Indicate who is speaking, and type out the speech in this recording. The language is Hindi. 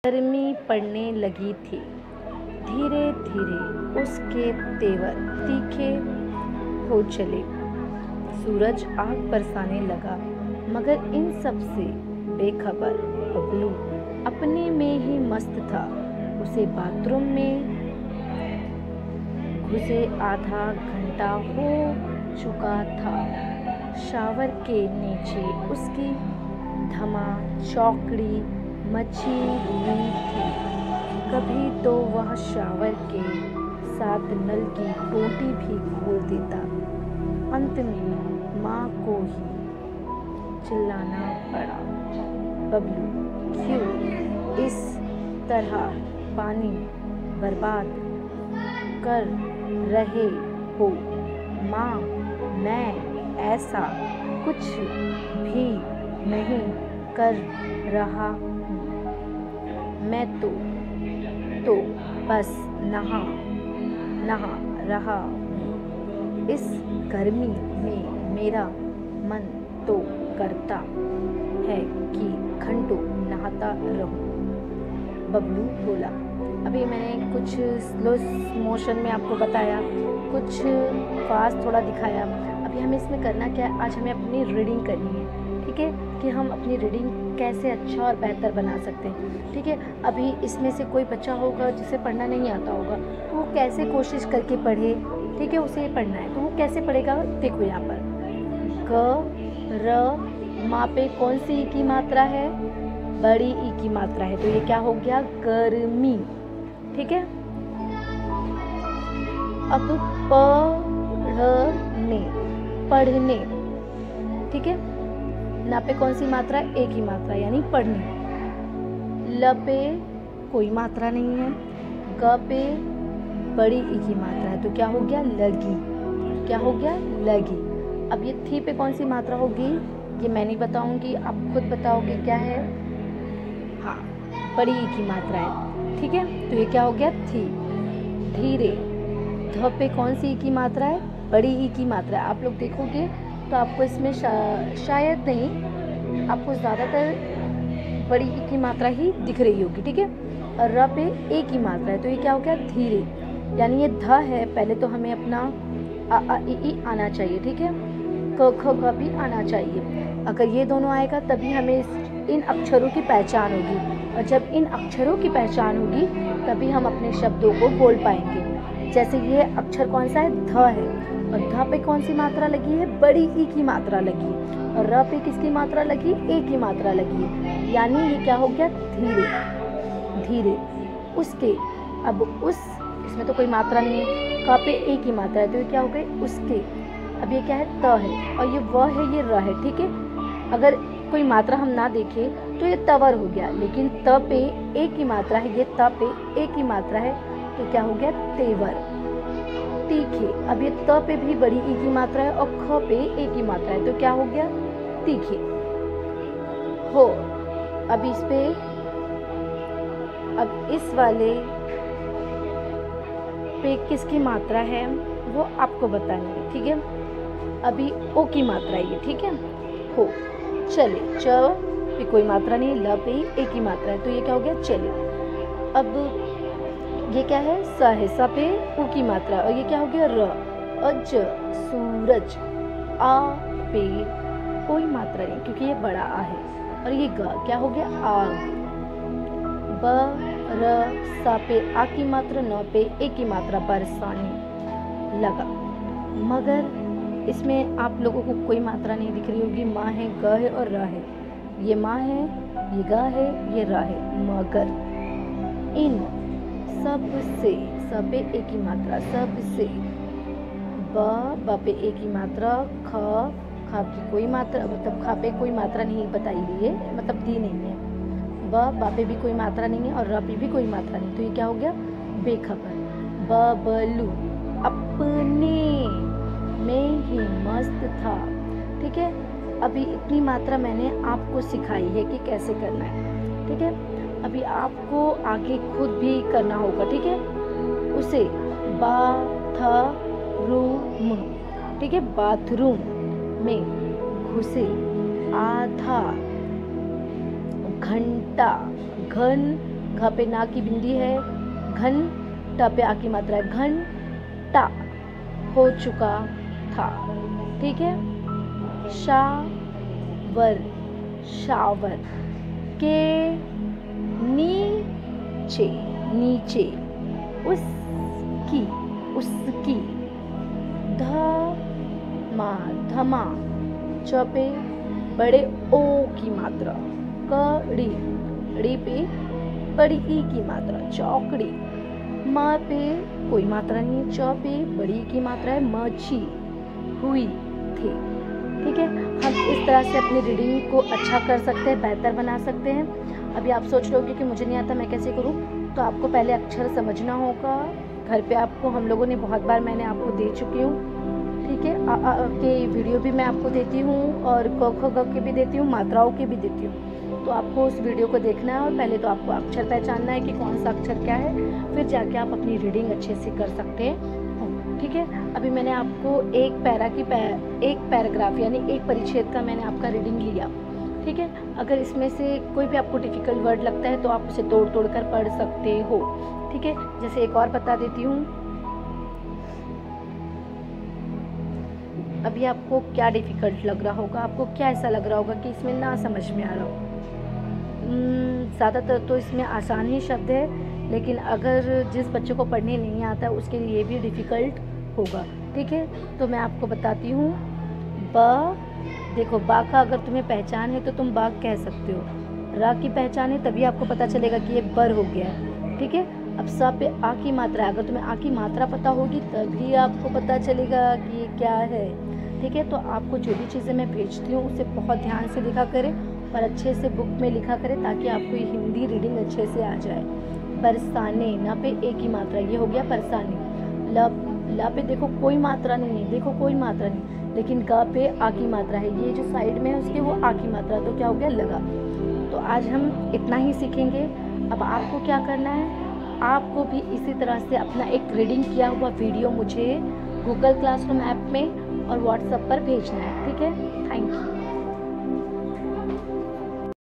Speaker 1: गर्मी पड़ने लगी थी। धीरे धीरे उसके तेवर तीखे हो चले। सूरज आग बरसाने लगा, मगर इन सब से बेखबर बबलू अपने में ही मस्त था। उसे बाथरूम में घुसे आधा घंटा हो चुका था। शावर के नीचे उसकी धमा चौकड़ी मची हुई थी। कभी तो वह शावर के साथ नल की टोटी भी खोल देता। अंत में माँ को ही चिल्लाना पड़ा, बबलू क्यों इस तरह पानी बर्बाद कर रहे हो? माँ, मैं ऐसा कुछ भी नहीं कर रहा हूँ। मैं तो बस नहा रहा हूँ। इस गर्मी में मेरा मन तो करता है कि घंटों नहाता रहूं। बबलू बोला। अभी मैंने कुछ स्लो मोशन में आपको बताया, कुछ फास्ट थोड़ा दिखाया। अभी हमें इसमें करना क्या है, आज हमें अपनी रीडिंग करनी है, ठीक है, कि हम अपनी रीडिंग कैसे अच्छा और बेहतर बना सकते हैं, ठीक है। अभी इसमें से कोई बच्चा होगा जिसे पढ़ना नहीं आता होगा, तो वो कैसे कोशिश करके पढ़े, ठीक है, उसे पढ़ना है तो वो कैसे पढ़ेगा। देखो यहाँ पर ग र माँ पे कौन सी ई की मात्रा है? बड़ी ई की मात्रा है, तो ये क्या हो गया? गर्मी, ठीक है। अब पढ़ने, ठीक है। ना पे कौन सी मात्रा? एक ही मात्रा यानी पढ़ने। ल पे कोई मात्रा नहीं है। ग पे बड़ी ई की मात्रा है, तो क्या हो गया? लगी। क्या हो गया? लगी। अब ये थी पे कौन सी मात्रा होगी? ये मैं नहीं बताऊंगी, आप खुद बताओगे क्या है। हाँ, बड़ी ई की मात्रा है, ठीक है। तो ये क्या हो गया? थी। धीरे, ध पे कौन सी ई की मात्रा है? बड़ी ई की मात्रा है। आप लोग देखोगे तो आपको इसमें शायद नहीं, आपको ज़्यादातर बड़ी ई की मात्रा ही दिख रही होगी, ठीक है। और र पे ए की मात्रा है, तो ये क्या हो गया? धीरे, यानी ये ध है। पहले तो हमें अपना अ आ इ ई आना चाहिए, ठीक है। क ख ग भी आना चाहिए। अगर ये दोनों आएगा तभी हमें इन अक्षरों की पहचान होगी, और जब इन अक्षरों की पहचान होगी तभी हम अपने शब्दों को बोल पाएंगे। जैसे ये अक्षर कौन सा है? ध है, और ध पे कौन सी मात्रा लगी है? बड़ी ई की मात्रा लगी है। और र पे किसकी मात्रा लगी? ए की मात्रा लगी है, यानी ये क्या हो गया? धीरे धीरे। उसके, अब उस, इसमें तो कोई मात्रा नहीं है। क पे ए की मात्रा है, तो ये क्या हो गए? उसके। अब ये क्या है? त है, और ये व है, ये र है, ठीक है। अगर कोई मात्रा हम ना देखें तो ये तवर हो गया, लेकिन त पे ए की मात्रा है, ये त पे ए की मात्रा है, तो क्या हो गया? तेवर। तीखे। अब ये त पे भी बड़ी ई की मात्रा है और ख पे ए की मात्रा है, तो क्या हो गया? तीखे। हो। अब इस पे, अब इस वाले पे किसकी मात्रा है वो आपको बतानी है, ठीक है। अभी ओ की मात्रा है ये, ठीक है। हो। चले, च पे कोई मात्रा नहीं, ल पे ए की मात्रा है, तो ये क्या हो गया? चले। अब ये क्या है? स है, स पे उ की मात्रा, और ये क्या हो गया? र। अज, सूरज। आ पे कोई मात्रा नहीं क्योंकि ये बड़ा आ है, और ये ग क्या हो गया? आग। ब र सा पे आ की मात्रा, न पे ए की मात्रा, बरसाने लगा। मगर इसमें आप लोगों को कोई मात्रा नहीं दिख रही होगी। माँ है, ग है और र है। ये माँ है, ये ग है, ये र है। मगर इन सब से, सब पे ए की मात्रा, सब से, ब पे ए की मात्रा, ख की कोई मात्रा, मतलब ख पे कोई मात्रा नहीं बताई गई है, मतलब दी नहीं है। ब पे भी कोई मात्रा नहीं है, और र पे भी कोई मात्रा नहीं, तो ये क्या हो गया? बेखबर। बबलू अपने में ही मस्त था, ठीक है। अभी इतनी मात्रा मैंने आपको सिखाई है कि कैसे करना है, ठीक है। अभी आपको आगे खुद भी करना होगा, ठीक है। उसे बाथरूम, ठीक है, बाथरूम में घुसे आधा घंटा घ पे ना की बिंदी है, घन, ट पे आ की मात्रा है, घन टा, हो चुका था, ठीक है। शावर, शावर, के नीचे, नीचे, उसकी, उसकी, धमा, धमा, च पे बड़े ओ की मात्रा, कड़ी, ड़ी पे बड़ी ई की मात्रा, चौकड़ी, म पे कोई मात्रा नहीं है, च पे बड़ी ई की मात्रा है, मची, हुई थी, ठीक है। हम इस तरह से अपनी रीडिंग को अच्छा कर सकते हैं, बेहतर बना सकते हैं। अभी आप सोच रहे होगे कि मुझे नहीं आता, मैं कैसे करूँ, तो आपको पहले अक्षर समझना होगा। घर पे आपको हम लोगों ने बहुत बार मैंने आपको दे चुकी हूँ, ठीक है। आ के वीडियो भी मैं आपको देती हूँ और क ख ग के भी देती हूँ, मात्राओं के भी देती हूँ। तो आपको उस वीडियो को देखना है और पहले तो आपको अक्षर पहचानना है कि कौन सा अक्षर क्या है, फिर जाके आप अपनी रीडिंग अच्छे से कर सकते हैं, ठीक है। अभी मैंने आपको एक पैराग्राफ यानी एक परिच्छेद का मैंने आपका रीडिंग लिया, ठीक है। अगर इसमें से कोई भी आपको डिफ़िकल्ट वर्ड लगता है तो आप उसे तोड़ तोड़ कर पढ़ सकते हो, ठीक है। जैसे एक और बता देती हूँ, अभी आपको क्या डिफ़िकल्ट लग रहा होगा, आपको क्या ऐसा लग रहा होगा कि इसमें ना समझ में आ रहा हो। ज़्यादातर तो इसमें आसान ही शब्द है, लेकिन अगर जिस बच्चे को पढ़ने नहीं आता है उसके लिए भी डिफ़िकल्ट होगा, ठीक है। तो मैं आपको बताती हूँ, ब, देखो बा का अगर तुम्हें पहचान है तो तुम बाग कह सकते हो, रा की पहचान है तभी आपको पता चलेगा कि ये बर हो गया है, ठीक है। अब सा पे आ की मात्रा है, अगर तुम्हें आ की मात्रा पता होगी तभी आपको पता चलेगा कि ये क्या है, ठीक है। तो आपको जो भी चीज़ें मैं भेजती हूँ उसे बहुत ध्यान से लिखा करें और अच्छे से बुक में लिखा करें ताकि आपको ये हिंदी रीडिंग अच्छे से आ जाए। बरसाने, ना पे ए की मात्रा, ये हो गया बरसाने। ला पे देखो कोई मात्रा नहीं है, देखो कोई मात्रा नहीं, लेकिन गा पे आ की मात्रा है, ये जो साइड में है उसके वो आ की मात्रा, तो क्या हो गया लगा। तो आज हम इतना ही सीखेंगे। अब आपको क्या करना है, आपको भी इसी तरह से अपना एक रीडिंग किया हुआ वीडियो मुझे गूगल क्लासरूम ऐप में और व्हाट्सएप पर भेजना है, ठीक है। Thank you.